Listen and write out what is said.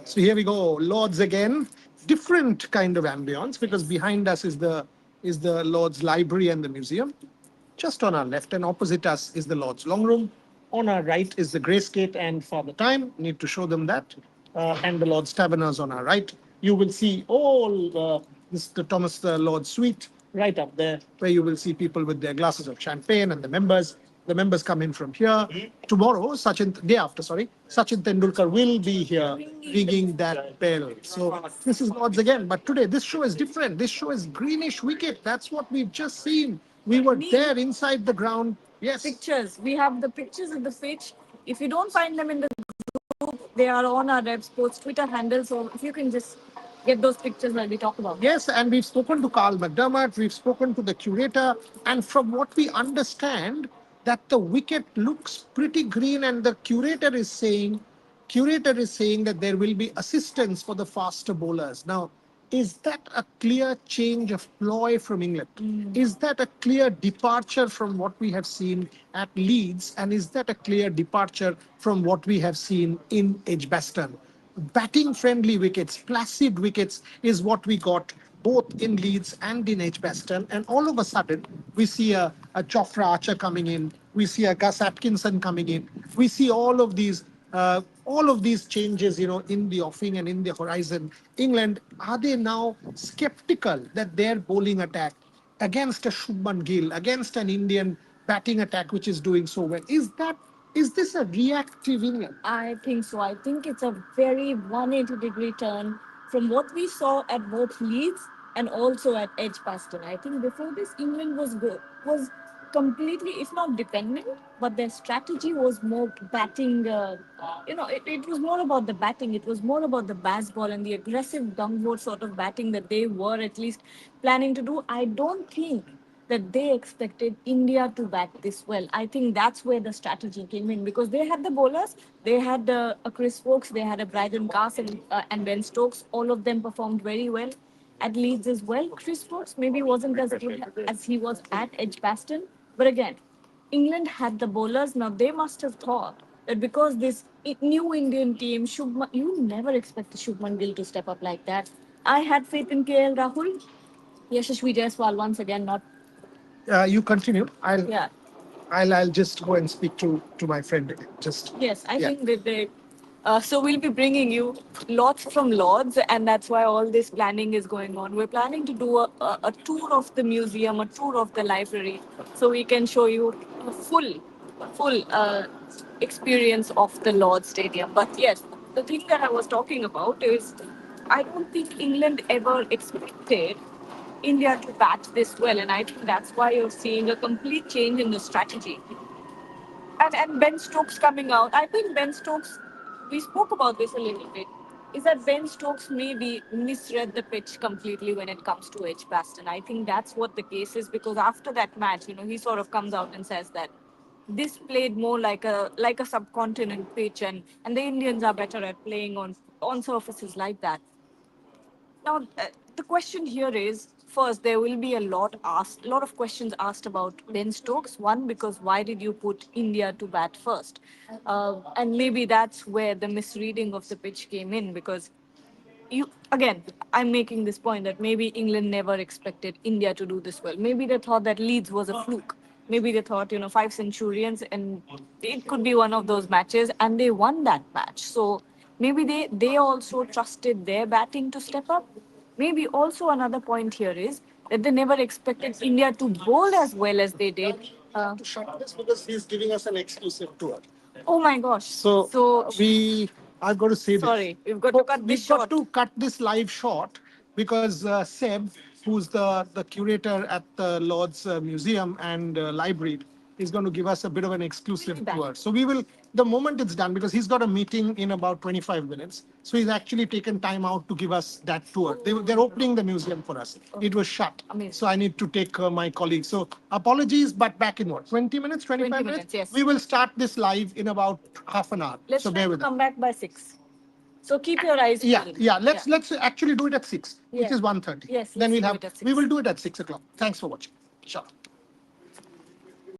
So here we go, Lords again. Different kind of ambience because behind us is the Lord's library and the museum. Just on our left and opposite us is the Lord's long room. On our right is the Grace Gate and Father Time. Need to show them that. And the Lord's Taverners on our right. You will see all this the Thomas the Lord Suite right up there, where you will see people with their glasses of champagne and the members. The members come in from here. Tomorrow, day after, sorry, Sachin Tendulkar will be here ringing that bell. So this is Lords again. But today, this show is different. This show is greenish wicket. That's what we've just seen. We were there inside the ground. Yes. Pictures. We have the pictures of the pitch. If you don't find them in the group, they are on our Rev Sports Twitter handle. So if you can just get those pictures while we talk about it. Yes, and we've spoken to Carl McDermott, we've spoken to the curator, and from what we understand, that the wicket looks pretty green, and the curator is saying that there will be assistance for the faster bowlers. Now, is that a clear change of ploy from England? Is that a clear departure from what we have seen at Leeds? And is that a clear departure from what we have seen in Edgbaston? Batting friendly wickets, placid wickets is what we got both in Leeds and in Edgbaston. And all of a sudden, we see a Jofra Archer coming in. We see a Gus Atkinson coming in. We see all of these changes, in the offing and in the horizon. England, are they now skeptical that their bowling attack against a Shubman Gill, against an Indian batting attack which is doing so well, is this a reactive England? I think so. I think it's a very 180-degree turn from what we saw at both Leeds and also at Edgbaston. I think before this, England was good, was completely, if not dependent, but their strategy was more batting. It was more about the batting. It was more about the baseball and the aggressive gung-ho sort of batting that they were at least planning to do. I don't think that they expected India to bat this well. I think that's where the strategy came in because they had the bowlers, they had a Chris Stokes, they had a Brydon Castle and Ben Stokes. All of them performed very well at Leeds as well. Chris Stokes maybe wasn't as good as he was at Edgbaston, but again, England had the bowlers. Now they must have thought that because this new Indian team, you never expect Shubman Gill to step up like that. I had faith in KL Rahul. Yashasvi Jaiswal once again not. You continue. Yeah. I'll just go and speak to my friend. Just Yes, I think that so we'll be bringing you lots from Lords, and that's why all this planning is going on. We're planning to do a tour of the museum, a tour of the library, so we can show you a full experience of the Lords Stadium. But yes, the thing that I was talking about is I don't think England ever expected India to bat this well, and I think that's why you're seeing a complete change in the strategy. And Ben Stokes coming out. I think Ben Stokes, we spoke about this a little bit, is that Ben Stokes maybe misread the pitch completely when it comes to Edgbaston. I think that's what the case is because after that match, he sort of comes out and says that this played more like a subcontinent pitch, and the Indians are better at playing on surfaces like that. Now, the question here is first, there will be a lot of questions asked about Ben Stokes. One, because why did you put India to bat first? And maybe that's where the misreading of the pitch came in because I'm making this point that maybe England never expected India to do this well. Maybe they thought that Leeds was a fluke. Maybe they thought, 5 centurions and it could be one of those matches and they won that match. So maybe they also trusted their batting to step up. Maybe also another point here is that they never expected India to bowl as well as they did. To shut this because he's giving us an exclusive tour. Oh my gosh. So I've got to say this. Sorry, we've got to cut this short. We've got to cut this live short because Seb, who's the curator at the Lord's Museum and Library, is going to give us a bit of an exclusive tour. So the moment it's done, because he's got a meeting in about 25 minutes, so he's actually taken time out to give us that tour. They're opening the museum for us. It was shut. Amazing. So I need to take my colleagues. So apologies, but back in what, 20 minutes, 25 minutes? Yes. We will start this live in about half an hour. Let's so try to come back by 6. So keep your eyes peeled. Let's actually do it at 6, which is 1:30. Yes, Then we will do it at 6. We will do it at 6 o'clock. Thanks for watching. Sure.